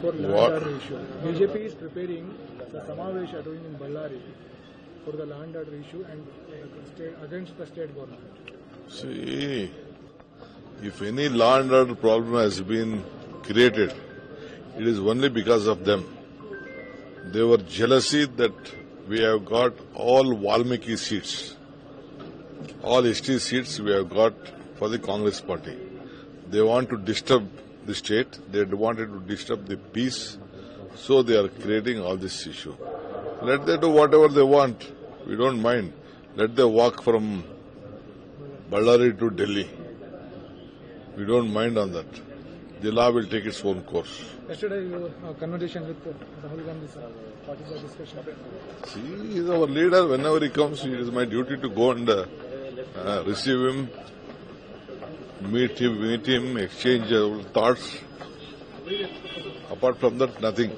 for land What? order issue. BJP is preparing the Samavesh doing in Ballari for the land order issue and against the state government. See, if any law and order problem has been created, it is only because of them. They were jealousy that we have got all Valmiki seats. All ST seats we have got for the Congress party. They want to disturb the state. They wanted to disturb the peace. So they are creating all this issue. Let them do whatever they want. We don't mind. Let them walk from Ballari to Delhi. We don't mind on that. The law will take its own course. Yesterday, your conversation with Rahul Gandhi, sir. What is the discussion? See, he is our leader. Whenever he comes, it is my duty to go and receive him, meet him, exchange our thoughts. Apart from that, nothing.